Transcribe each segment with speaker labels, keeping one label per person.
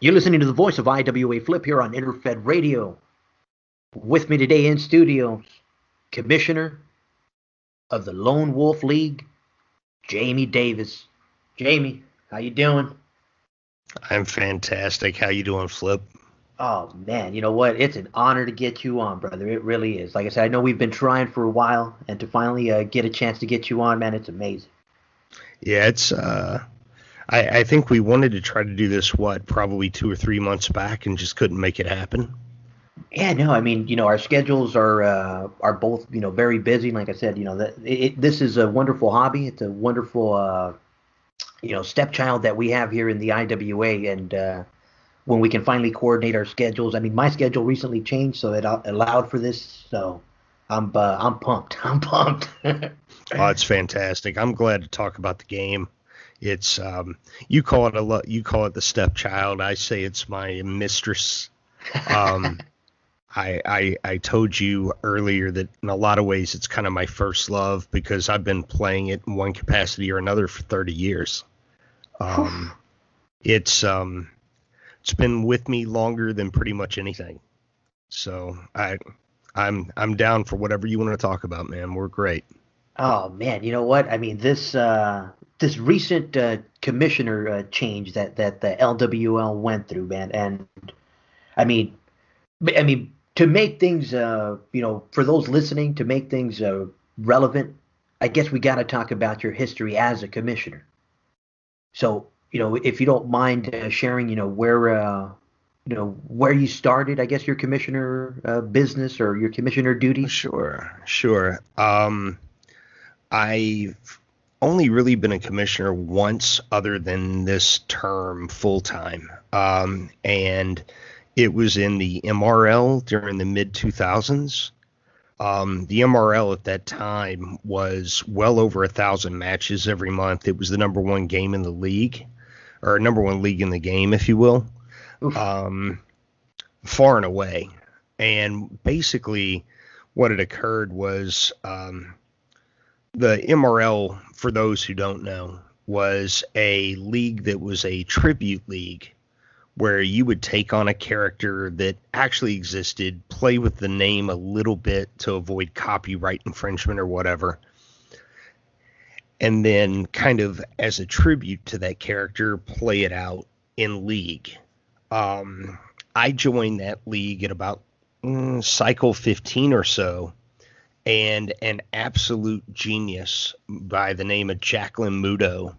Speaker 1: You're listening to the voice of IWA Flip here on Interfed Radio. With me today in studio, Commissioner of the Lone Wolf League, Jamie Davis. Jamie, how you doing?
Speaker 2: I'm fantastic. How you doing, Flip?
Speaker 1: Oh man, you know what? It's an honor to get you on, brother. It really is. Like I said, I know we've been trying for a while, and to finally get a chance to get you on, man, it's amazing.
Speaker 2: Yeah, it's I think we wanted to try to do this probably 2 or 3 months back and just couldn't make it happen.
Speaker 1: Yeah, no, I mean, our schedules are both, very busy. Like I said, this is a wonderful hobby. It's a wonderful stepchild that we have here in the IWA, and when we can finally coordinate our schedules. I mean, my schedule recently changed, so it allowed for this. So I'm pumped. I'm pumped.
Speaker 2: Oh, it's fantastic. I'm glad to talk about the game. It's you call it you call it the stepchild. I say it's my mistress. Um, I told you earlier that in a lot of ways it's kind of my first love because I've been playing it in one capacity or another for 30 years. Um, it's it's been with me longer than pretty much anything. So I'm down for whatever you want to talk about, man. We're great.
Speaker 1: Oh man, you know what? I mean, this recent commissioner change that the LWL went through, man, and I mean, to make things, for those listening, to make things relevant, I guess we got to talk about your history as a commissioner. So, if you don't mind sharing, where you started, I guess your commissioner business or your commissioner duties.
Speaker 2: Sure, sure. I've only really been a commissioner once other than this term full time. And it was in the MRL during the mid 2000s. The MRL at that time was well over 1,000 matches every month. It was the number one game in the league, or number one league in the game, if you will,
Speaker 1: Oof.
Speaker 2: far and away. And basically, what had occurred was the MRL, for those who don't know, was a league that was a tribute league where you would take on a character that actually existed, play with the name a little bit to avoid copyright infringement or whatever, and then kind of as a tribute to that character, play it out in league. I joined that league at about cycle 15 or so, and an absolute genius by the name of Jacqueline Mudo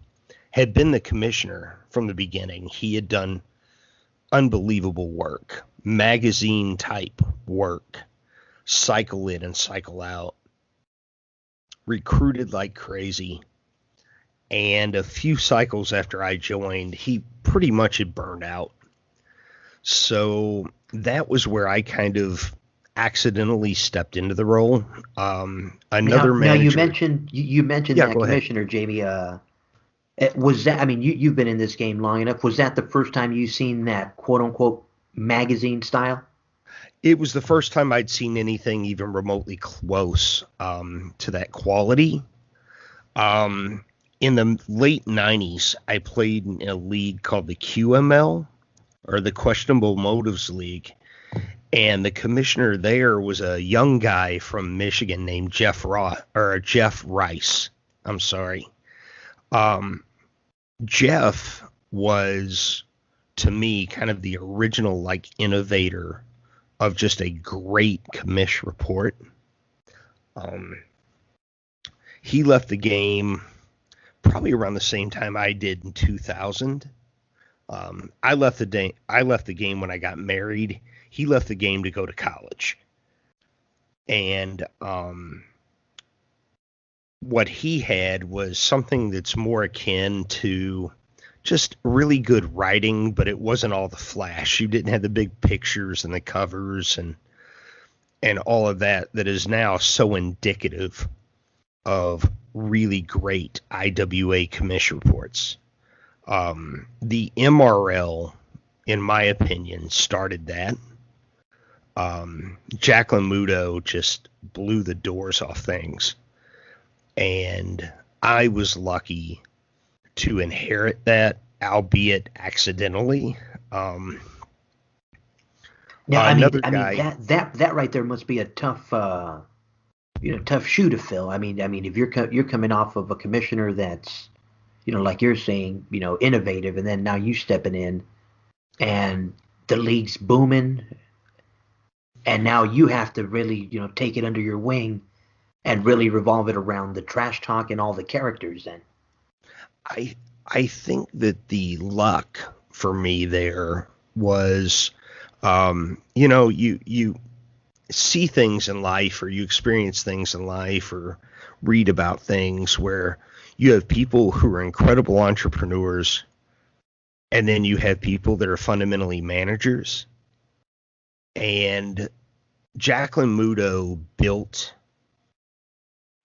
Speaker 2: had been the commissioner from the beginning. He had done unbelievable work, magazine type work, cycle in and cycle out, recruited like crazy. And a few cycles after I joined, he pretty much had burned out. So that was where I kind of accidentally stepped into the role. Another
Speaker 1: Now you
Speaker 2: manager.
Speaker 1: mentioned
Speaker 2: Yeah,
Speaker 1: that
Speaker 2: go ahead.
Speaker 1: commissioner, Jamie. Was that? I mean, you've been in this game long enough. Was that the first time you seen that quote unquote magazine style?
Speaker 2: It was the first time I'd seen anything even remotely close to that quality. In the late 90s, I played in a league called the QML, or the Questionable Motives League. And the commissioner there was a young guy from Michigan named Jeff Rice. I'm sorry. Jeff was, to me, kind of the original innovator of just a great commish report. He left the game probably around the same time I did in 2000. I left the game when I got married. He left the game to go to college. And what he had was something that's more akin to just really good writing, but it wasn't all the flash. You didn't have the big pictures and the covers and all of that is now so indicative of really great IWA commish reports. The MRL, in my opinion, started that. Jacqueline Mudo just blew the doors off things. And I was lucky to inherit that, albeit accidentally. Um,
Speaker 1: Now,
Speaker 2: another
Speaker 1: I mean
Speaker 2: guy,
Speaker 1: that right there must be a tough, tough shoe to fill. I mean, if you're coming off of a commissioner that's, like you're saying, innovative, and then now you stepping in, and the league's booming, and now you have to really, take it under your wing and really revolve it around the trash talk and all the characters. Then,
Speaker 2: I I think that the luck for me there was, you see things in life, or you experience things in life, or read about things where you have people who are incredible entrepreneurs, and then you have people that are fundamentally managers. And Jacqueline Muto built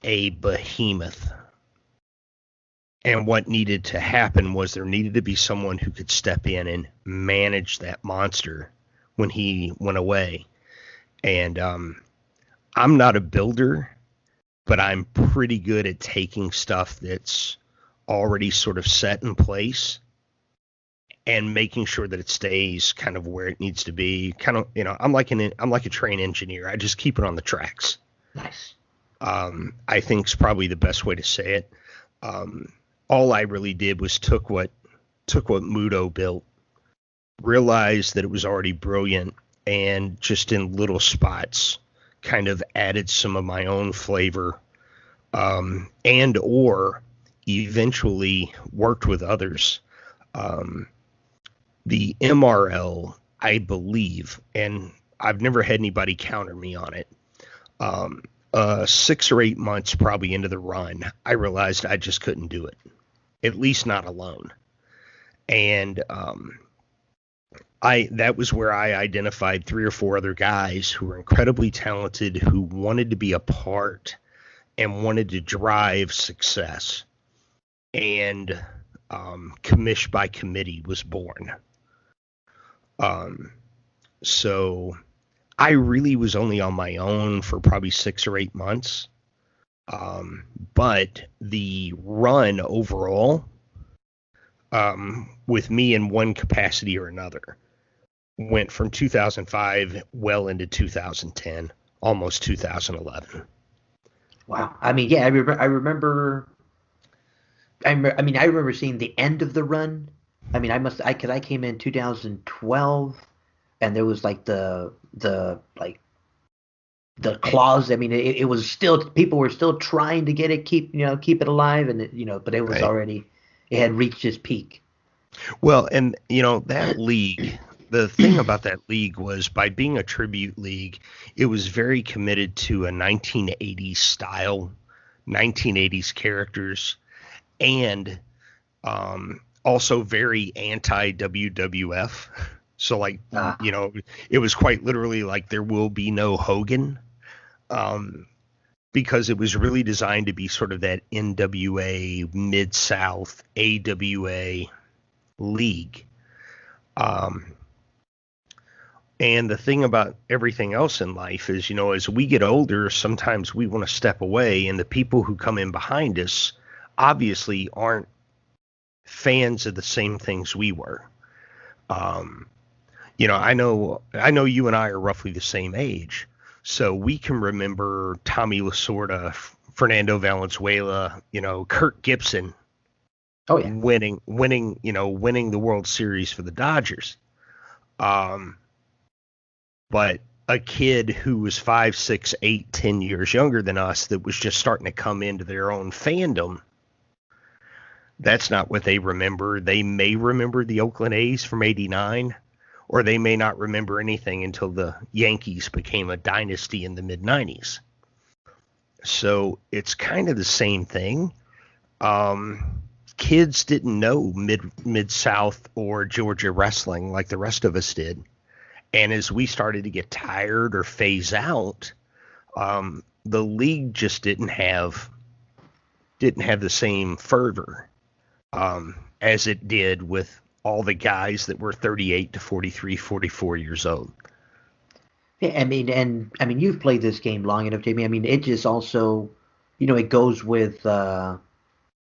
Speaker 2: a behemoth. And what needed to happen was there needed to be someone who could step in and manage that monster when he went away. And I'm not a builder, but I'm pretty good at taking stuff that's already sort of set in place and making sure that it stays kind of where it needs to be. Kind of, I'm like a train engineer. I just keep it on the tracks.
Speaker 1: nice.
Speaker 2: I think is probably the best way to say it. All I really did was took what Muto built, realized that it was already brilliant, and just in little spots kind of added some of my own flavor, and or eventually worked with others. The MRL, I believe, and I've never had anybody counter me on it. 6 or 8 months probably into the run, I realized I just couldn't do it, at least not alone. And that was where I identified 3 or 4 other guys who were incredibly talented, who wanted to be a part and wanted to drive success. And Commish by Committee was born. So I really was only on my own for probably 6 or 8 months. But the run overall, with me in one capacity or another, went from 2005 well into 2010, almost 2011.
Speaker 1: Wow. I mean, yeah, I remember. I mean, I remember seeing the end of the run. I mean, because I came in 2012, and there was like the clause. I mean, it was still, people were still trying to get it, keep it alive, and but it was
Speaker 2: Right.
Speaker 1: already, it had reached its peak.
Speaker 2: Well, and that league, the thing about that league was, by being a tribute league, it was very committed to a 1980s style, 1980s characters, and also very anti WWF. So, like,
Speaker 1: Ah,
Speaker 2: it was quite literally like there will be no Hogan, because it was really designed to be sort of that NWA, Mid-South, AWA league. And the thing about everything else in life is, as we get older, sometimes we want to step away, and the people who come in behind us obviously aren't fans of the same things we were. I know you and I are roughly the same age, so we can remember Tommy Lasorda, Fernando Valenzuela, Kirk Gibson
Speaker 1: oh yeah.
Speaker 2: winning, the World Series for the Dodgers. But a kid who was 5, 6, 8, 10 years younger than us, that was just starting to come into their own fandom, that's not what they remember. They may remember the Oakland A's from '89, or they may not remember anything until the Yankees became a dynasty in the mid-'90s. So it's kind of the same thing. Kids didn't know Mid-South or Georgia wrestling like the rest of us did. And as we started to get tired or phase out, the league just didn't have the same fervor as it did with all the guys that were 38 to 43, 44 years old.
Speaker 1: Yeah, I mean, you've played this game long enough, Jamie. I mean, it just also, it goes with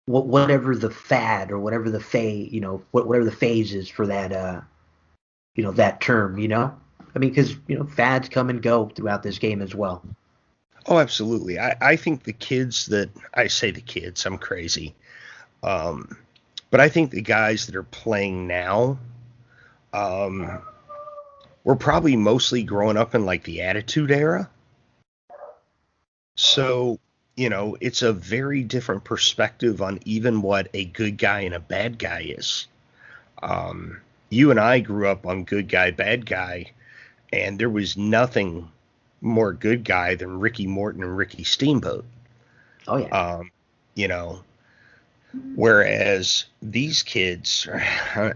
Speaker 1: whatever the fad or whatever the phase, whatever the phase is for that that term, I mean, because, fads come and go throughout this game as well.
Speaker 2: Oh, absolutely. I think the kids that I say the kids, I'm crazy. Um, but I think the guys that are playing now, um, were probably mostly growing up in like the Attitude Era. So, it's a very different perspective on even what a good guy and a bad guy is. You and I grew up on good guy, bad guy, and there was nothing more good guy than Ricky Morton and Ricky Steamboat.
Speaker 1: Oh yeah.
Speaker 2: You know, whereas these kids,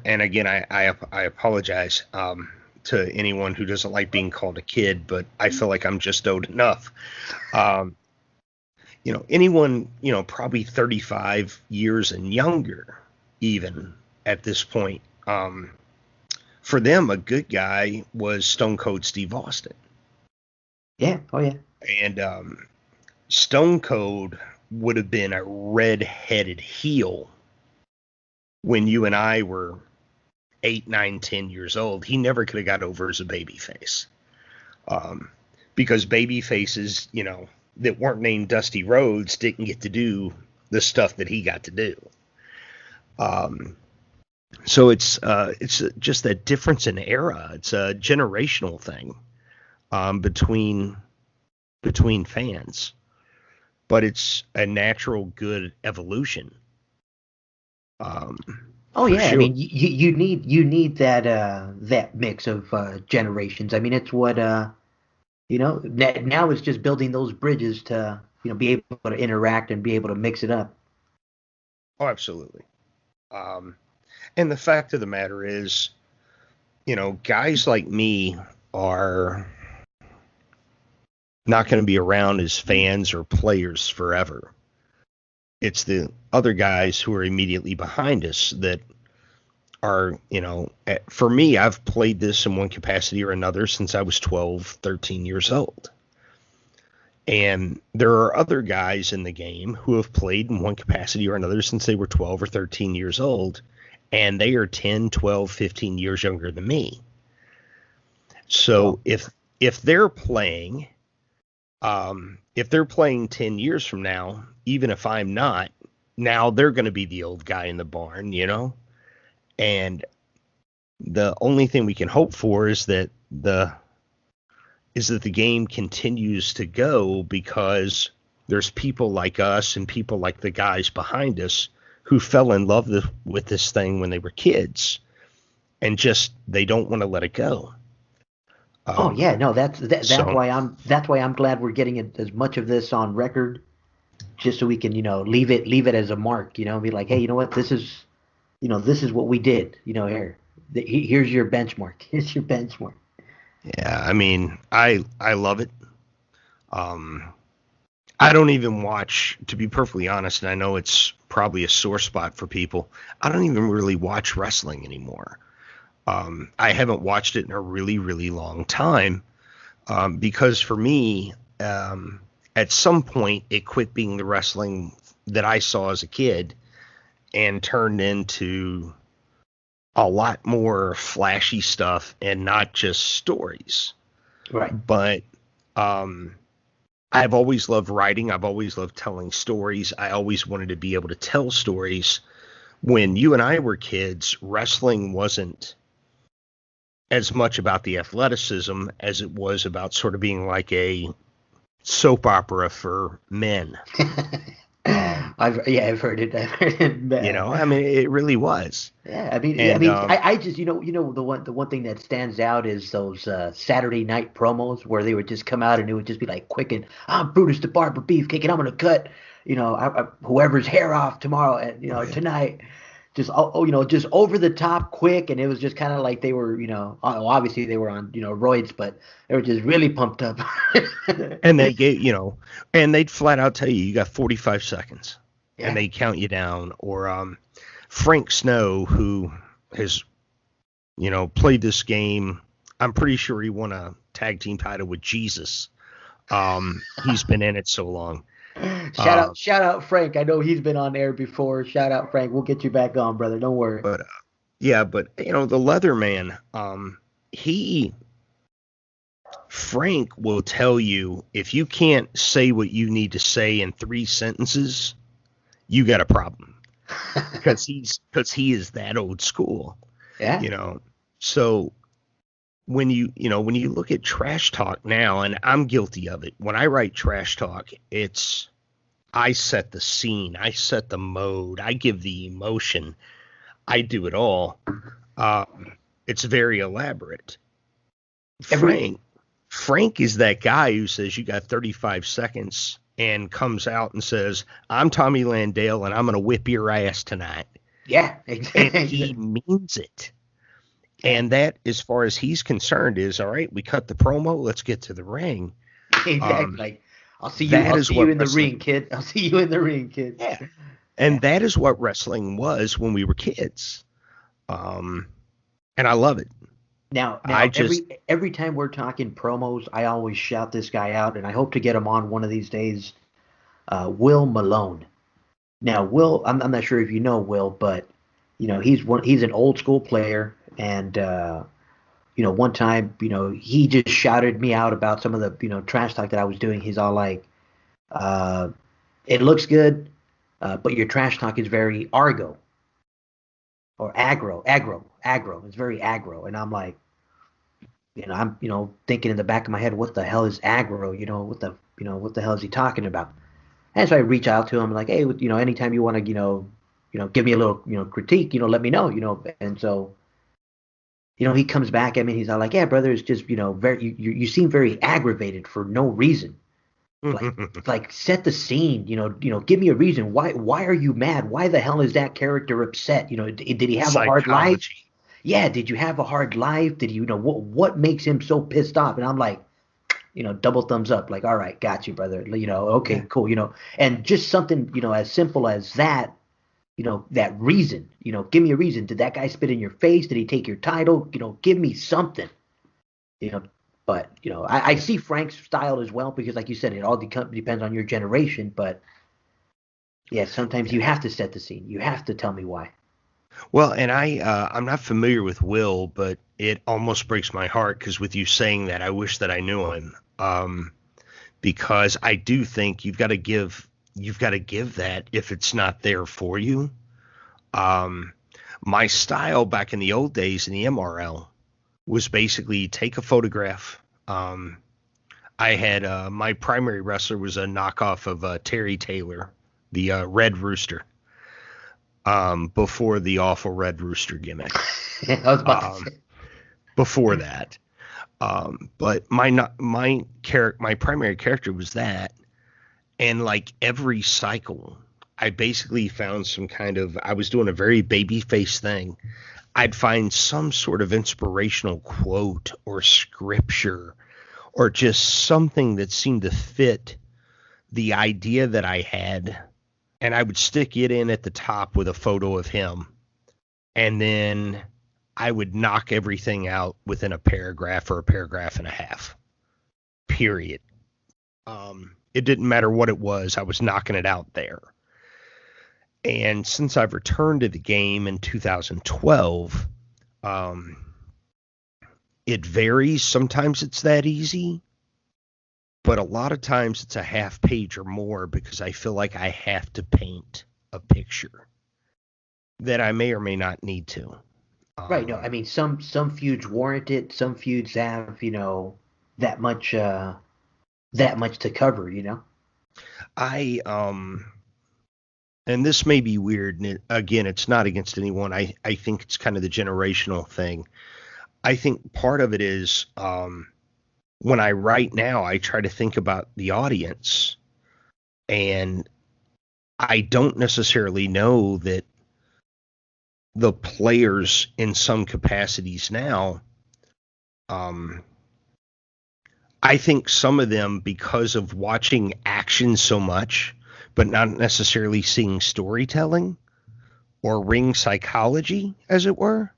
Speaker 2: and again, I apologize to anyone who doesn't like being called a kid, but I feel like I'm just old enough. Um, anyone, probably 35 years and younger, even at this point, for them, a good guy was Stone Cold Steve Austin.
Speaker 1: Yeah. Oh yeah.
Speaker 2: And Stone Cold would have been a red-headed heel when you and I were 8, 9, 10 years old. He never could have got over as a babyface. Because baby faces, that weren't named Dusty Rhodes didn't get to do the stuff that he got to do. So it's just that difference in era. It's a generational thing between fans, but it's a natural good evolution.
Speaker 1: Oh yeah,
Speaker 2: sure.
Speaker 1: I mean you need that mix of generations. I mean it's what now it's just building those bridges to be able to interact and be able to mix it up.
Speaker 2: Oh, absolutely. And the fact of the matter is, guys like me are not going to be around as fans or players forever. It's the other guys who are immediately behind us that are, for me, I've played this in one capacity or another since I was 12, 13 years old. And there are other guys in the game who have played in one capacity or another since they were 12 or 13 years old. And they are 10, 12, 15 years younger than me. So if they're playing, if they're playing 10 years from now, even if I'm not, now they're going to be the old guy in the barn, And the only thing we can hope for is that the game continues to go, because there's people like us and people like the guys behind us who fell in love with this thing when they were kids, and just they don't want to let it go.
Speaker 1: Oh yeah, no, that's why I'm glad we're getting as much of this on record, just so we can leave it as a mark, be like, hey, you know what, this is what we did, here's your benchmark, here's your benchmark.
Speaker 2: Yeah, I mean, I love it. I don't even watch, to be perfectly honest, and I know it's probably a sore spot for people, I don't even really watch wrestling anymore. I haven't watched it in a really, really long time, because for me, at some point, it quit being the wrestling that I saw as a kid and turned into a lot more flashy stuff and not just stories.
Speaker 1: Right.
Speaker 2: But I've always loved writing. I've always loved telling stories. I always wanted to be able to tell stories. When you and I were kids, wrestling wasn't as much about the athleticism as it was about sort of being like a soap opera for men.
Speaker 1: I've heard it.
Speaker 2: I mean, it really was.
Speaker 1: Yeah, I just the one thing that stands out is those Saturday night promos where they would just come out and it would just be like quick and I'm Brutus the Barber Beefcake and I'm gonna cut whoever's hair off tomorrow and tonight. Just just over the top quick, and it was just kind of like they were obviously they were on roids, but they were just really pumped up.
Speaker 2: And they gave and they'd flat out tell you got 45 seconds. Yeah. And they count you down. Or Frank Snow, who has played this game, I'm pretty sure he won a tag team title with Jesus. He's been in it so long.
Speaker 1: Shout out Frank. I know he's been on air before. Shout out Frank. We'll get you back on, brother. Don't worry.
Speaker 2: But the Leatherman, he Frank will tell you if you can't say what you need to say in 3 sentences, you got a problem because he is that old school,
Speaker 1: Yeah.
Speaker 2: you know. So when you look at trash talk now, and I'm guilty of it. When I write trash talk, I set the scene, I set the mode, I give the emotion, I do it all. It's very elaborate.
Speaker 1: Every
Speaker 2: Frank is that guy who says you got 35 seconds and comes out and says, I'm Tommy Landale and I'm going to whip your ass tonight.
Speaker 1: Yeah,
Speaker 2: And
Speaker 1: exactly.
Speaker 2: he means it.
Speaker 1: Yeah.
Speaker 2: And that, as far as he's concerned, is all right. We cut the promo. Let's get to the ring.
Speaker 1: Exactly. Like, I'll see you.
Speaker 2: That
Speaker 1: I'll
Speaker 2: is
Speaker 1: see you
Speaker 2: what
Speaker 1: in the
Speaker 2: wrestling.
Speaker 1: ring, kid. I'll see you in the ring, kid.
Speaker 2: Yeah.
Speaker 1: Yeah.
Speaker 2: And that is what wrestling was when we were kids. And I love it.
Speaker 1: Now,
Speaker 2: I just
Speaker 1: every time we're talking promos, I always shout this guy out, and I hope to get him on one of these days. Will Malone. Now, Will, I'm not sure if you know Will, but he's an old school player, and one time, he just shouted me out about some of the trash talk that I was doing. He's all like, "It looks good, but your trash talk is very argo or aggro. It's very aggro," and I'm like. I'm, thinking in the back of my head, what the hell is aggro? What the hell is he talking about? And so I reach out to him like, hey, anytime you want to, give me a little, critique, let me know, And so, he comes back at me. He's all like, yeah, brother, it's just, very, you seem very aggravated for no reason. Like set the scene, give me a reason. Why are you mad? Why the hell is that character upset? Did he have a hard life? Yeah, did you have a hard life? Did you know what makes him so pissed off? And I'm like, double thumbs up, like, all right, got you, brother. Okay,
Speaker 2: Yeah.
Speaker 1: cool, and just something, as simple as that, that reason, give me a reason. Did that guy spit in your face? Did he take your title? Give me something, you know. But I see Frank's style as well because, like you said, it all depends on your generation. But yeah, sometimes you have to set the scene. You have to tell me why.
Speaker 2: Well, and I'm not familiar with Will, but it almost breaks my heart because with you saying that, I wish that I knew him. Because I do think you've got to give that if it's not there for you. My style back in the old days in the MRL was basically take a photograph. I had my primary wrestler was a knockoff of Terry Taylor, the Red Rooster. Before the awful Red Rooster gimmick.
Speaker 1: I was about to say.
Speaker 2: Before that. But my primary character was that. And like every cycle, I basically found some kind of, I was doing a very babyface thing. I'd find some sort of inspirational quote or scripture or just something that seemed to fit the idea that I had. And I would stick it in at the top with a photo of him. And then I would knock everything out within a paragraph or a paragraph and a half. Period. It didn't matter what it was. I was knocking it out there. And since I've returned to the game in 2012, it varies. Sometimes it's that easy. But a lot of times it's a half page or more because I feel like I have to paint a picture that I may or may not need to.
Speaker 1: Right. No, I mean some feuds warrant it. Some feuds have that much to cover.
Speaker 2: And this may be weird. And again, it's not against anyone. I think it's kind of the generational thing. I think part of it is when I write now, I try to think about the audience, and I don't necessarily know that the players in some capacities now, I think some of them, because of watching action so much, but not necessarily seeing storytelling or ring psychology, as it were,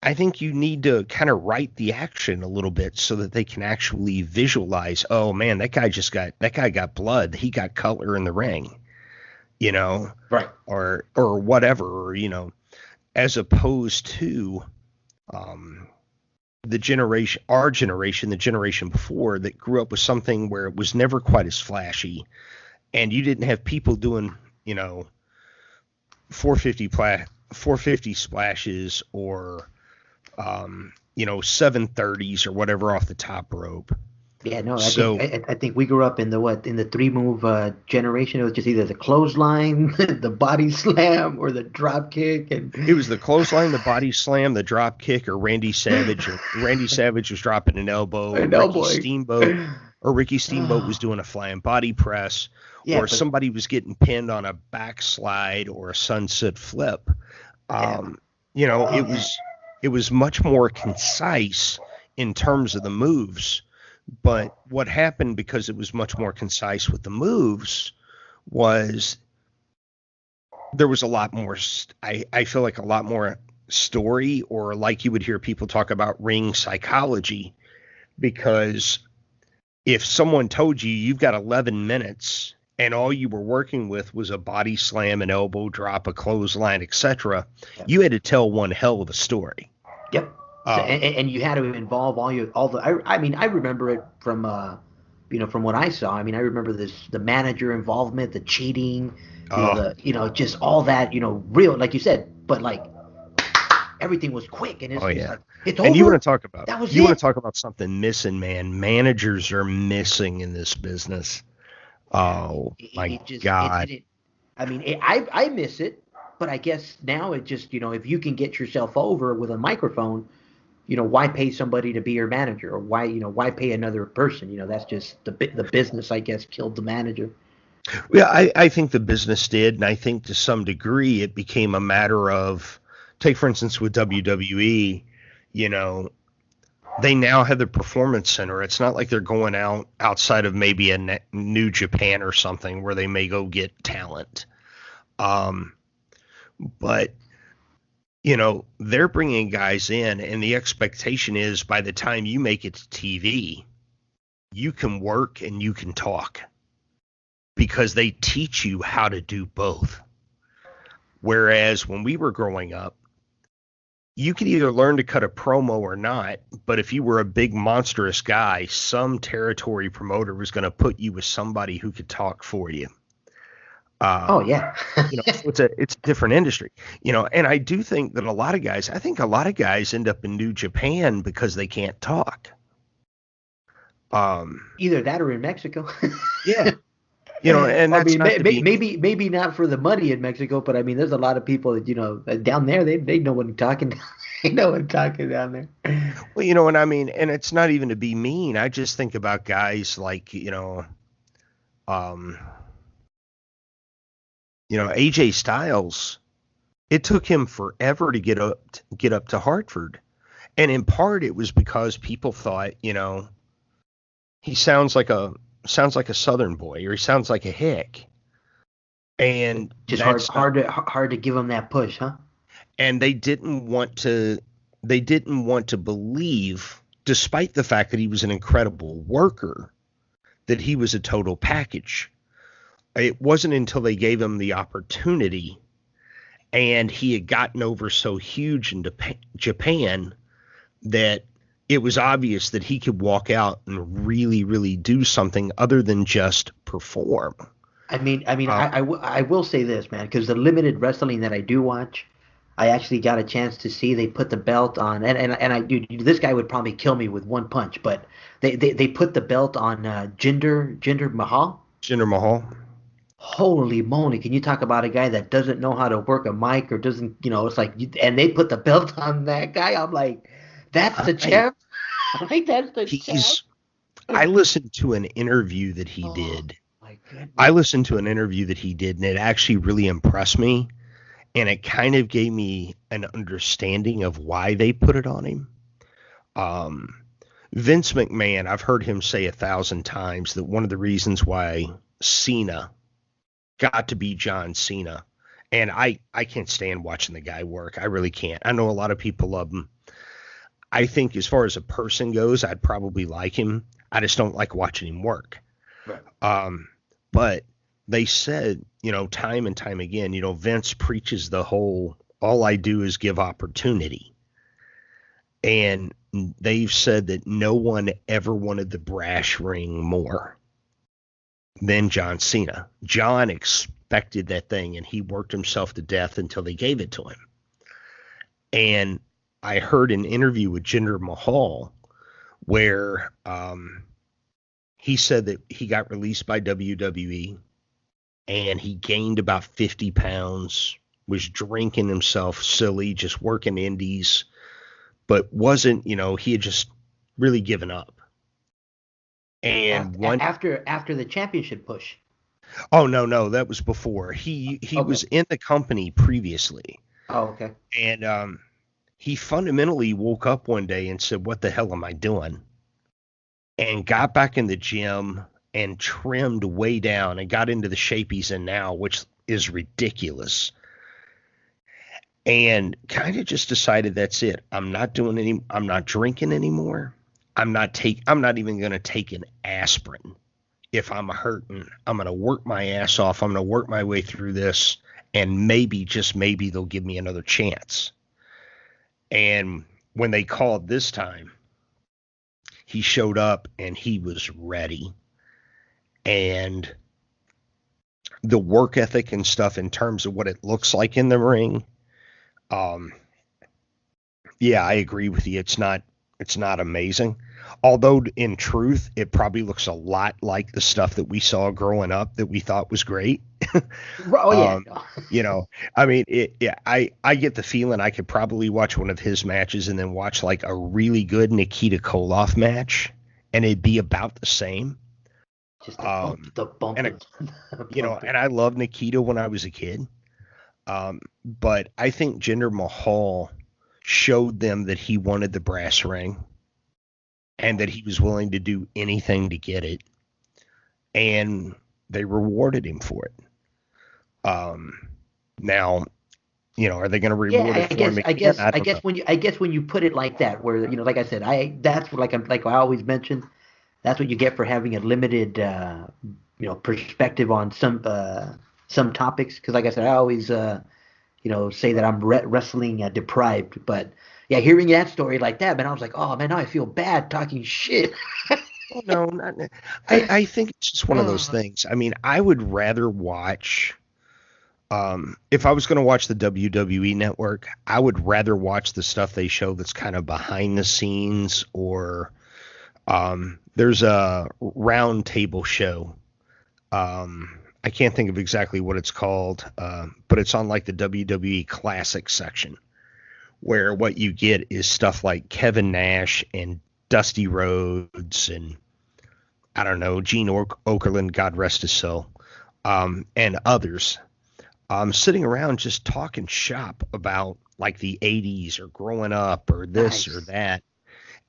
Speaker 2: I think you need to kind of write the action a little bit so that they can actually visualize, oh man, that guy got blood. He got color in the ring,
Speaker 1: Right.
Speaker 2: or whatever, as opposed to um, our generation, the generation before, that grew up with something where it was never quite as flashy, and you didn't have people doing, 450 450 splashes or 730s or whatever off the top rope.
Speaker 1: Yeah, no,
Speaker 2: So
Speaker 1: I think we grew up in the three move generation. It was just either the clothesline, the body slam, or the drop kick, and
Speaker 2: it was the clothesline, the body slam, the drop kick, or Randy Savage. Or Randy Savage was dropping an elbow,
Speaker 1: I know, boy.
Speaker 2: Or Ricky Steamboat was doing a flying body press,
Speaker 1: Yeah,
Speaker 2: or
Speaker 1: but
Speaker 2: somebody was getting pinned on a backslide or a sunset flip.
Speaker 1: yeah,
Speaker 2: It was much more concise in terms of the moves. But what happened, because it was much more concise with the moves, was there was a lot more. I feel like a lot more story, or like you would hear people talk about ring psychology, because if someone told you you've got 11 minutes and all you were working with was a body slam, an elbow drop, a clothesline, etc.,
Speaker 1: yeah.
Speaker 2: you had to tell one hell of a story.
Speaker 1: Yep. So, and you had to involve all the. I mean, I remember it from from what I saw. I mean, I remember the manager involvement, the cheating,
Speaker 2: Oh,
Speaker 1: just all that, real, like you said, but like everything was quick, and
Speaker 2: oh
Speaker 1: it's
Speaker 2: yeah.
Speaker 1: like it's
Speaker 2: And
Speaker 1: over. That was
Speaker 2: you want
Speaker 1: it.
Speaker 2: to talk about something missing, man. Managers are missing in this business.
Speaker 1: Yeah.
Speaker 2: Oh
Speaker 1: It,
Speaker 2: my
Speaker 1: it just it
Speaker 2: God.
Speaker 1: didn't. I mean, I miss it, but I guess now it just, if you can get yourself over with a microphone, why pay somebody to be your manager, or why pay another person? That's just the business, I guess, killed the manager.
Speaker 2: Yeah, I think the business did, and I think to some degree it became a matter of, take for instance with WWE, you know, they now have the performance center. It's not like they're going outside of maybe a New Japan or something where they may go get talent. Um, but they're bringing guys in, and the expectation is by the time you make it to TV, you can work and you can talk, because they teach you how to do both. Whereas when we were growing up, you could either learn to cut a promo or not, but if you were a big monstrous guy, some territory promoter was going to put you with somebody who could talk for you.
Speaker 1: Oh yeah.
Speaker 2: So it's a different industry, and I do think that I think a lot of guys end up in New Japan because they can't talk.
Speaker 1: Either that or in Mexico.
Speaker 2: Yeah, and
Speaker 1: I
Speaker 2: that's
Speaker 1: mean,
Speaker 2: not to be,
Speaker 1: maybe not for the money in Mexico, but I mean, there's a lot of people that down there, they know what I'm talking. They know what I'm talking down there.
Speaker 2: well, and I mean, and it's not even to be mean. I just think about guys like, um, AJ Styles. It took him forever to get up to Hartford, and in part it was because people thought, he sounds like a Southern boy, or he sounds like a hick, and
Speaker 1: Just
Speaker 2: that's not,
Speaker 1: hard to give them that push, huh?
Speaker 2: and they didn't want to believe, despite the fact that he was an incredible worker, that he was a total package. It wasn't until they gave him the opportunity and he had gotten over so huge in Japan that it was obvious that he could walk out and really, really do something other than just perform.
Speaker 1: I I will say this, man, because the limited wrestling that I do watch, I actually got a chance to see they put the belt on, and I do. This guy would probably kill me with one punch, but they put the belt on Jinder Mahal.
Speaker 2: Jinder Mahal.
Speaker 1: Holy moly! Can you talk about a guy that doesn't know how to work a mic, or doesn't, it's like, and they put the belt on that guy. I'm like, that's the
Speaker 2: I,
Speaker 1: champ. I'm like, that's the champ.
Speaker 2: he's, I listened to an interview that he
Speaker 1: Oh
Speaker 2: did.
Speaker 1: my
Speaker 2: I
Speaker 1: goodness.
Speaker 2: listened to an interview that he did, and it actually really impressed me. And it kind of gave me an understanding of why they put it on him. Um, Vince McMahon, I've heard him say 1,000 times that one of the reasons why Cena got to be John Cena, and I can't stand watching the guy work. I really can't. I know a lot of people love him. I think as far as a person goes, I'd probably like him. I just don't like watching him work.
Speaker 1: Right.
Speaker 2: But they said, time and time again, Vince preaches the whole, all I do is give opportunity. And they've said that no one ever wanted the brass ring more than John Cena. John expected that thing, and he worked himself to death until they gave it to him. And I heard an interview with Jinder Mahal where he said that he got released by WWE and he gained about 50 pounds, was drinking himself silly, just working indies, but wasn't, he had just really given up. And
Speaker 1: after the championship push.
Speaker 2: Oh, no, that was before. He
Speaker 1: Okay.
Speaker 2: was in the company previously.
Speaker 1: Oh, okay.
Speaker 2: And he fundamentally woke up one day and said, "What the hell am I doing?" And got back in the gym and trimmed way down and got into the shape he's in now, which is ridiculous. And kind of just decided that's it. I'm not drinking anymore. I'm not even going to take an aspirin. If I'm hurting, I'm going to work my ass off. I'm going to work my way through this, and maybe, just maybe, they'll give me another chance. And when they called this time, he showed up and he was ready. And the work ethic and stuff in terms of what it looks like in the ring, yeah, I agree with you. It's not amazing. Although in truth, it probably looks a lot like the stuff that we saw growing up that we thought was great.
Speaker 1: Oh yeah.
Speaker 2: I mean, I get the feeling I could probably watch one of his matches and then watch like a really good Nikita Koloff match, and it'd be about the same.
Speaker 1: Just the bump.
Speaker 2: And and I loved Nikita when I was a kid. But I think Jinder Mahal showed them that he wanted the brass ring and that he was willing to do anything to get it, and they rewarded him for it. Now, are they going to reward it for him again?
Speaker 1: I guess when you put it like that, where like I said, that's like I always mention, that's what you get for having a limited perspective on some topics. Because like I said, I always say that I'm wrestling deprived, but yeah, hearing that story like that, man, I was like, oh man, now I feel bad talking shit.
Speaker 2: No, I think it's just one of those things. I mean, I would rather watch. If I was going to watch the WWE network, I would rather watch the stuff they show that's kind of behind the scenes, or there's a round table show. I can't think of exactly what it's called, but it's on like the WWE Classic section, where what you get is stuff like Kevin Nash and Dusty Rhodes and, I don't know, Gene Okerlund, God rest his soul, and others. Sitting around just talking shop about like the 80s or growing up or this or that.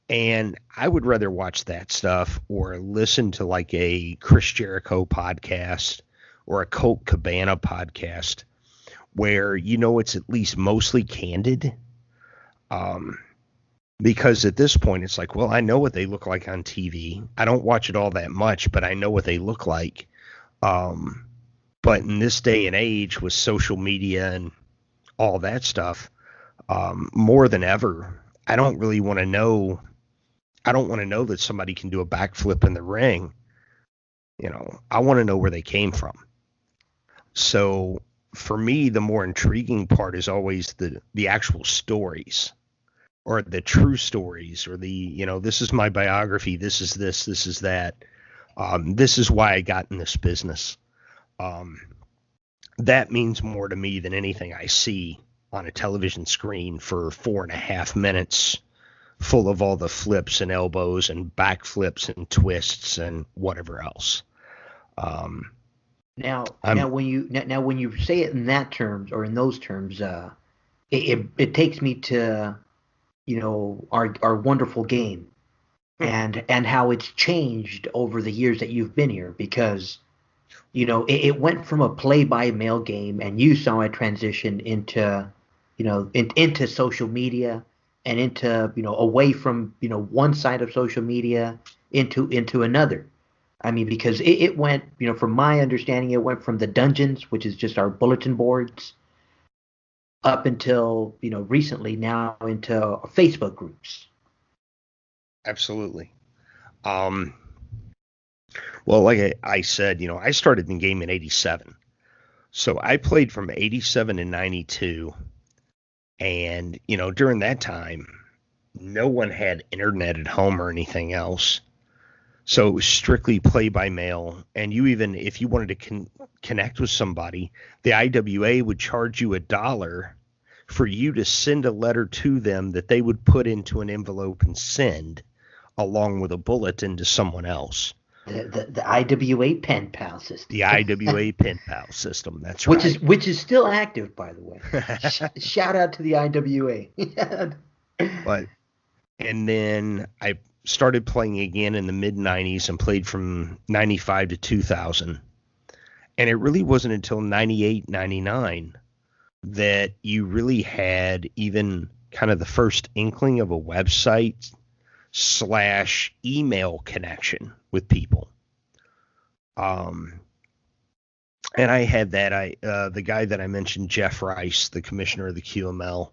Speaker 2: And I would rather watch that stuff or listen to like a Chris Jericho podcast or a Colt Cabana podcast where, it's at least mostly candid. Because at this point it's like, well, I know what they look like on TV. I don't watch it all that much, but I know what they look like. But in this day and age with social media and all that stuff, more than ever, I don't really want to know. I don't want to know that somebody can do a backflip in the ring. I want to know where they came from. So for me, the more intriguing part is always the actual stories, or the true stories, or this is my biography. This is this is that. This is why I got in this business. That means more to me than anything I see on a television screen for 4.5 minutes full of all the flips and elbows and backflips and twists and whatever else.
Speaker 1: Now when you say it in that terms, or in those terms, it takes me to our wonderful game and how it's changed over the years that you've been here, because it went from a play-by-mail game, and you saw it transition into into social media, and into away from one side of social media into another. I mean, because it went, from my understanding, it went from the dungeons, which is just our bulletin boards, up until, recently now into Facebook groups.
Speaker 2: Absolutely. Um, well, like I said, I started in the game in '87, so I played from '87 to '92, and during that time, no one had internet at home or anything else. So it was strictly play by mail. And if you wanted to connect with somebody, the IWA would charge you $1 for you to send a letter to them that they would put into an envelope and send along with a bulletin to someone else.
Speaker 1: The IWA pen pal system.
Speaker 2: The IWA pen pal system. That's
Speaker 1: which
Speaker 2: right.
Speaker 1: Which is still active, by the way. Shout out to the IWA.
Speaker 2: And then I started playing again in the mid 90s and played from 95 to 2000. And it really wasn't until 98, 99 that you really had even kind of the first inkling of a website / email connection with people. And I had that. The guy that I mentioned, Jeff Rice, the commissioner of the QML,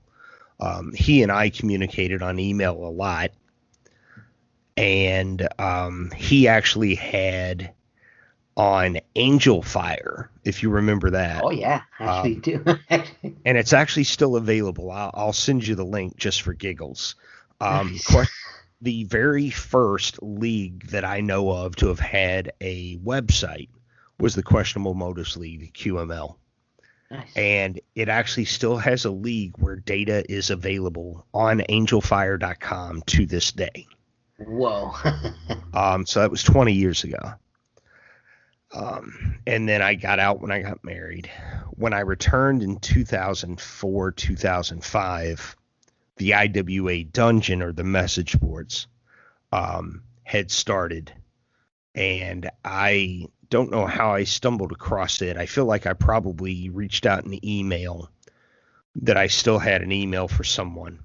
Speaker 2: he and I communicated on email a lot. And he actually had on Angel Fire, if you remember that.
Speaker 1: Oh, yeah, actually do.
Speaker 2: And it's actually still available. I'll send you the link just for giggles.
Speaker 1: Nice.
Speaker 2: The very first league that I know of to have had a website was the Questionable Motives League, QML.
Speaker 1: Nice.
Speaker 2: And it actually still has a league where data is available on angelfire.com to this day.
Speaker 1: Whoa.
Speaker 2: So that was 20 years ago. And then I got out when I got married. When I returned in 2004, 2005, the IWA Dungeon, or the message boards, had started. And I don't know how I stumbled across it. I feel like I probably reached out an email that I still had an email for someone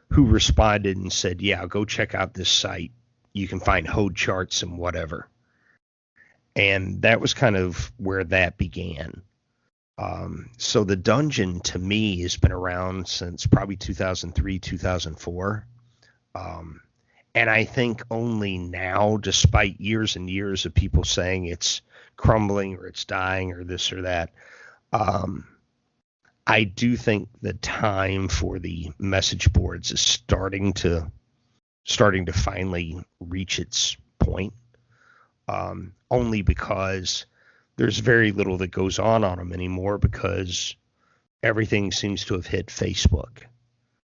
Speaker 2: who responded and said, yeah, go check out this site. You can find HOD charts and whatever. And that was kind of where that began. So the dungeon to me has been around since probably 2003, 2004. And I think only now, despite years and years of people saying it's crumbling or it's dying or this or that, I do think the time for the message boards is starting to finally reach its point. Only because there's very little that goes on them anymore, because everything seems to have hit Facebook,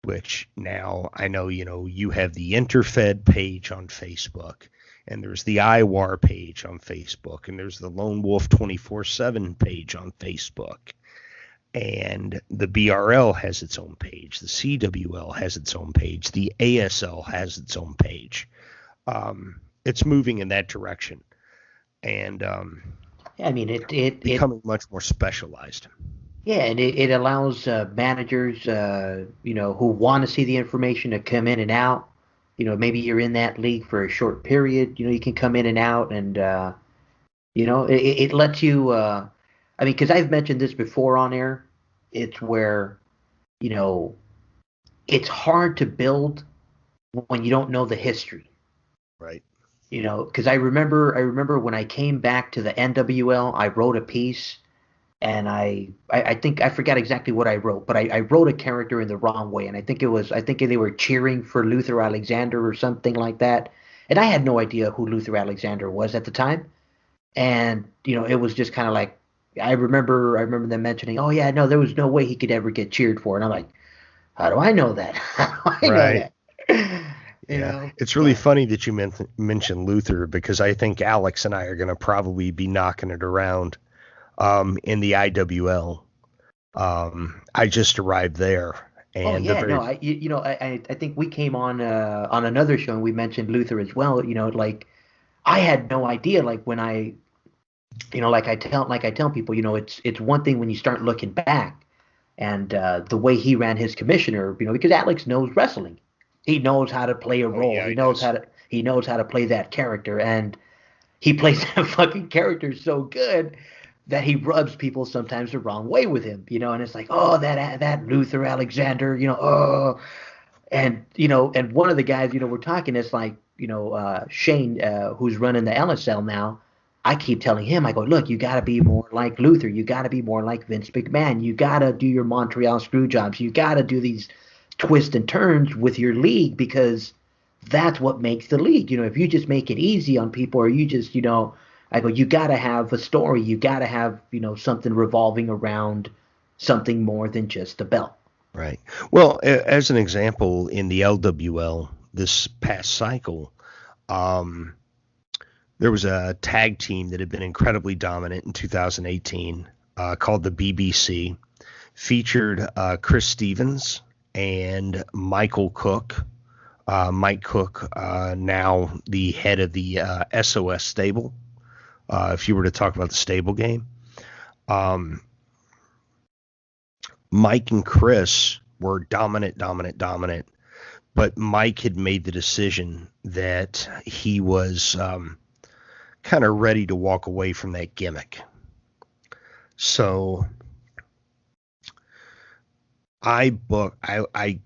Speaker 2: which now I know, you have the Interfed page on Facebook, and there's the IWAR page on Facebook, and there's the Lone Wolf 24/7 page on Facebook, and the BRL has its own page, the CWL has its own page, the ASL has its own page. It's moving in that direction. And
Speaker 1: I mean, it
Speaker 2: becoming much more specialized.
Speaker 1: Yeah, and it allows managers, who want to see the information to come in and out. Maybe you're in that league for a short period. You can come in and out, and it lets you. I mean, because I've mentioned this before on air, it's where, it's hard to build when you don't know the history.
Speaker 2: Right.
Speaker 1: Because I remember when I came back to the NWL, I wrote a piece, and I think I forgot exactly what I wrote, but I wrote a character in the wrong way, and I think they were cheering for Luther Alexander or something like that, and I had no idea who Luther Alexander was at the time, and it was just kind of like, I remember them mentioning, oh yeah, no, there was no way he could ever get cheered for, and I'm like, how do I know that? How do I know that?
Speaker 2: It's really funny that you mentioned Luther, because I think Alex and I are going to probably be knocking it around in the IWL. I just arrived there. And
Speaker 1: I think we came on another show and we mentioned Luther as well. Like, I had no idea. Like, when I tell people, it's one thing when you start looking back, and the way he ran his commissioner, because Alex knows wrestling. He knows how to play a role.
Speaker 2: Yeah,
Speaker 1: he knows how to play that character, and he plays that fucking character so good. that he rubs people sometimes the wrong way with him, and it's like, oh, that Luther Alexander, oh, and and one of the guys, we're talking, is like, Shane, who's running the LSL now. I keep telling him, I go, look, you got to be more like Luther. You got to be more like Vince McMahon. You got to do your Montreal screw jobs. You got to do these twists and turns with your league, because that's what makes the league. If you just make it easy on people, or you just, I go, you got to have a story. You got to have, something revolving around something more than just the belt.
Speaker 2: Right. Well, as an example, in the LWL this past cycle, there was a tag team that had been incredibly dominant in 2018 called the BBC, featured Chris Stevens and Michael Cook. Mike Cook, now the head of the SOS stable, if you were to talk about the stable game. Mike and Chris were dominant, but Mike had made the decision that he was kind of ready to walk away from that gimmick. So I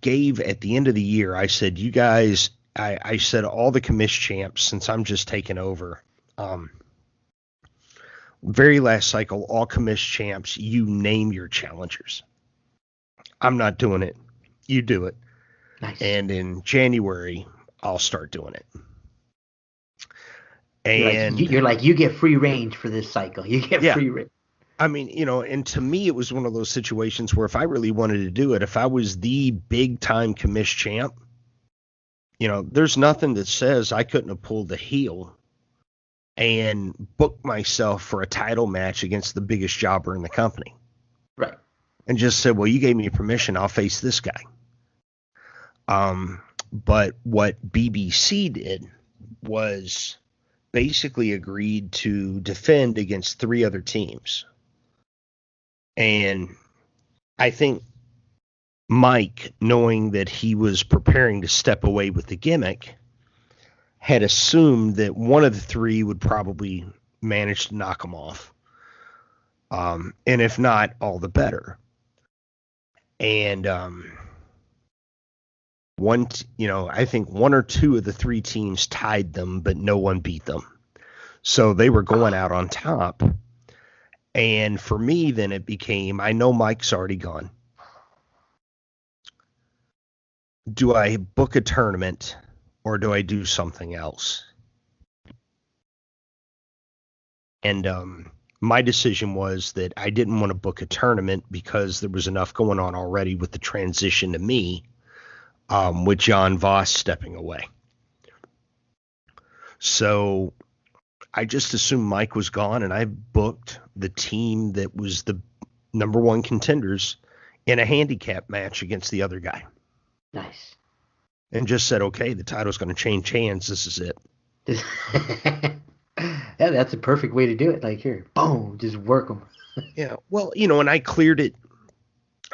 Speaker 2: gave, at the end of the year, I said, you guys, I said, all the commish champs, since I'm just taking over, very last cycle, all commish champs, you name your challengers. I'm not doing it. You do it.
Speaker 1: Nice.
Speaker 2: And in January, I'll start doing it. And
Speaker 1: you're like, you get free range for this cycle. You get free range.
Speaker 2: I mean, and to me, it was one of those situations where if I really wanted to do it, if I was the big time commish champ, there's nothing that says I couldn't have pulled the heel and booked myself for a title match against the biggest jobber in the company.
Speaker 1: Right.
Speaker 2: And just said, well, you gave me permission, I'll face this guy. But what BBC did was basically agreed to defend against 3 other teams. And I think Mike, knowing that he was preparing to step away with the gimmick, had assumed that one of the 3 would probably manage to knock him off. And if not, all the better. And I think 1 or 2 of the 3 teams tied them, but no one beat them. So they were going out on top. And for me, then it became, I know Mike's already gone. Do I book a tournament or do I do something else? And my decision was that I didn't want to book a tournament because there was enough going on already with the transition to me, with John Voss stepping away. So I just assumed Mike was gone, and I booked the team that was the number 1 contenders in a handicap match against the other guy.
Speaker 1: Nice.
Speaker 2: And just said, okay, the title's going to change hands. This is it.
Speaker 1: Yeah, that's a perfect way to do it. Like, here, boom, just work them.
Speaker 2: Yeah. Well, and I cleared it.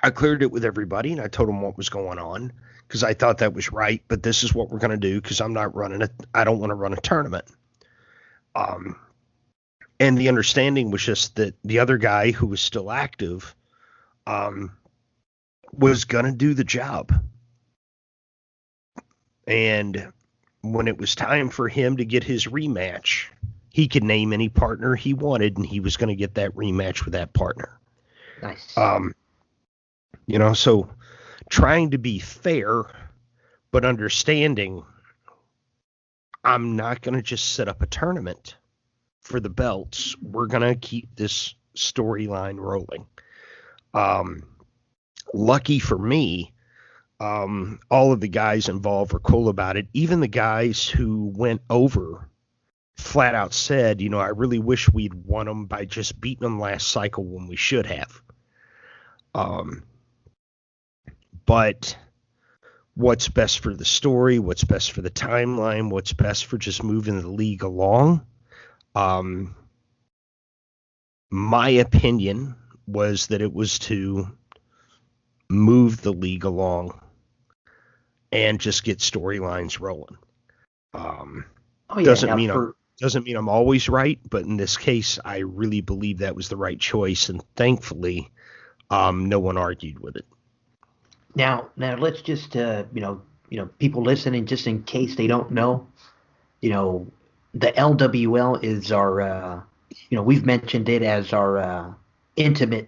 Speaker 2: I cleared it with everybody, and I told them what was going on because I thought that was right. But this is what we're going to do because I'm not running it. I don't want to run a tournament. And the understanding was just that the other guy who was still active, was going to do the job. And when it was time for him to get his rematch, he could name any partner he wanted, and he was going to get that rematch with that partner.
Speaker 1: Nice.
Speaker 2: So trying to be fair, but understanding I'm not going to just set up a tournament for the belts. We're going to keep this storyline rolling. Lucky for me, all of the guys involved were cool about it. Even the guys who went over flat out said, I really wish we'd won them by just beating them last cycle when we should have. But what's best for the story, what's best for the timeline, what's best for just moving the league along. My opinion was that it was to move the league along and just get storylines rolling. Doesn't mean Doesn't mean I'm always right, but in this case, I really believe that was the right choice, and thankfully, no one argued with it.
Speaker 1: Now let's just people listening, just in case they don't know, you know, the LWL is our we've mentioned it as our intimate,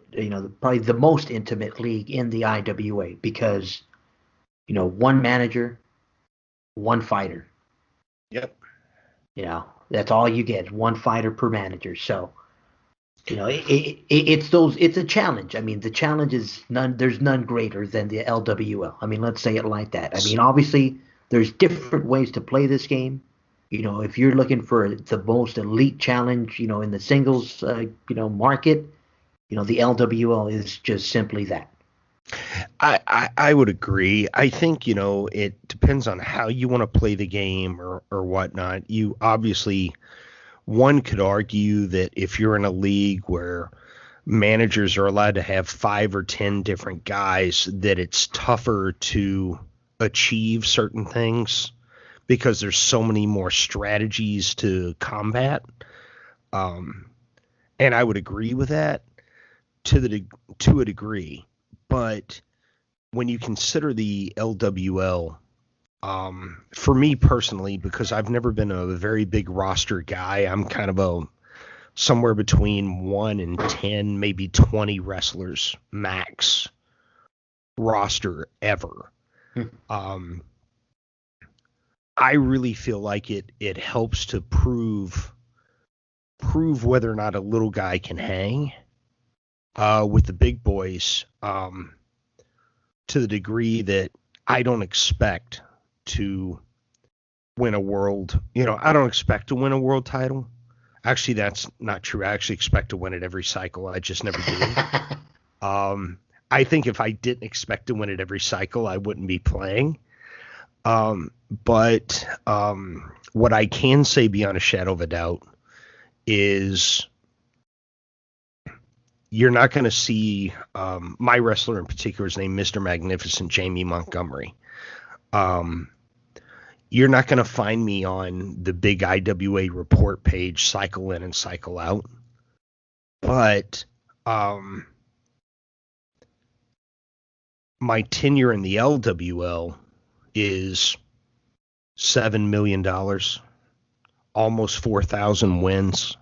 Speaker 1: probably the most intimate league in the IWA because one manager, one fighter.
Speaker 2: Yep.
Speaker 1: That's all you get, one fighter per manager. So it's a challenge. I mean, the challenge is there's none greater than the LWL. I mean, let's say it like that. I mean, obviously, there's different ways to play this game. If you're looking for the most elite challenge, in the singles, market, the LWL is just simply that.
Speaker 2: I would agree. I think, it depends on how you want to play the game or whatnot. You obviously, one could argue that if you're in a league where managers are allowed to have 5 or 10 different guys, that it's tougher to achieve certain things because there's so many more strategies to combat. And I would agree with that to a degree. But when you consider the LWL, for me personally, because I've never been a very big roster guy, I'm kind of somewhere between 1 and 10, maybe 20 wrestlers max roster ever. I really feel like it helps to prove whether or not a little guy can hang with the big boys, to the degree that I don't expect to win a world. I don't expect to win a world title. Actually, that's not true. I actually expect to win it every cycle. I just never do. I think if I didn't expect to win it every cycle, I wouldn't be playing. But what I can say beyond a shadow of a doubt is you're not going to see my wrestler in particular is named Mr. Magnificent, Jamie Montgomery. You're not going to find me on the big IWA report page, cycle in and cycle out. But my tenure in the LWL is $7 million, almost 4,000 wins,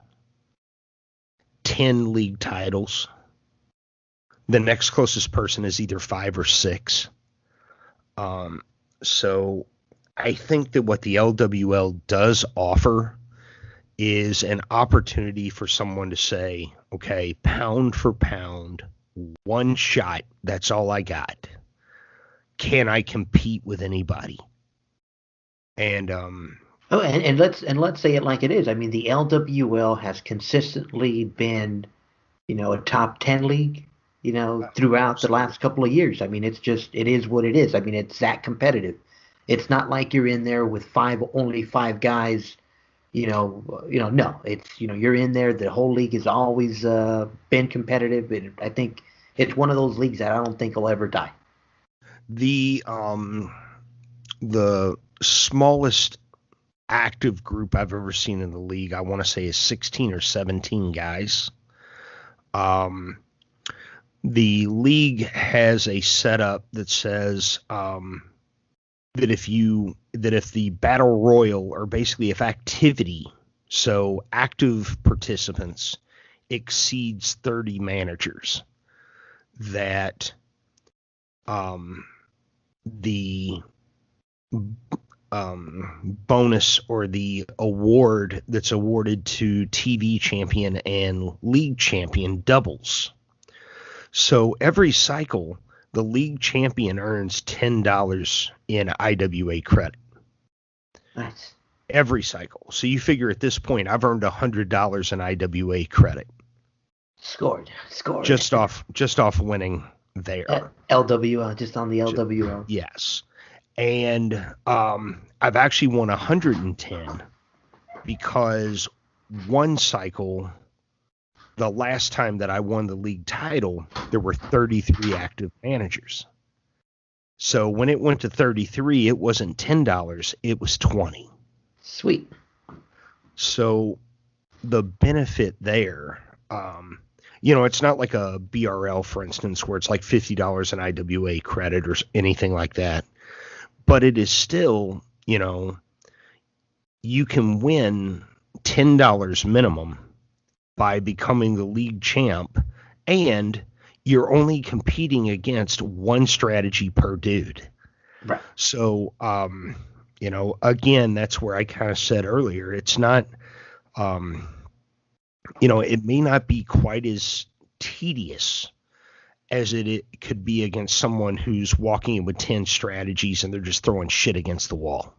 Speaker 2: 10 league titles. The next closest person is either 5 or 6. So I think that what the LWL does offer is an opportunity for someone to say, okay, pound for pound, one shot, that's all I got. Can I compete with anybody? And
Speaker 1: and let's say it like it is. I mean, the LWL has consistently been, a top 10 league, throughout the last couple of years. I mean, it is what it is. I mean, it's that competitive. It's not like you're in there with only 5 guys, no, it's, you're in there. The whole league has always been competitive. And I think it's one of those leagues that I don't think will ever die.
Speaker 2: The smallest active group I've ever seen in the league, I want to say, is 16 or 17 guys. The league has a setup that says that if the battle royal, or basically if activity, so active participants, exceeds 30 managers, that the bonus or the award that's awarded to TV champion and league champion doubles. So every cycle, the league champion earns $10 in IWA credit.
Speaker 1: Nice.
Speaker 2: Every cycle. So you figure at this point, I've earned $100 in IWA credit.
Speaker 1: Scored.
Speaker 2: Just off winning there.
Speaker 1: LWL, just on the LWL.
Speaker 2: Yes. And I've actually won 110 because one cycle, the last time that I won the league title, there were 33 active managers. So when it went to 33, it wasn't $10, it was $20.
Speaker 1: Sweet.
Speaker 2: So the benefit there, it's not like a BRL, for instance, where it's like $50 an IWA credit or anything like that. But it is still, you can win $10 minimum by becoming the league champ, and you're only competing against one strategy per dude.
Speaker 1: Right.
Speaker 2: So, again, that's where I kind of said earlier, it's not, it may not be quite as tedious as it could be against someone who's walking in with 10 strategies and they're just throwing shit against the wall.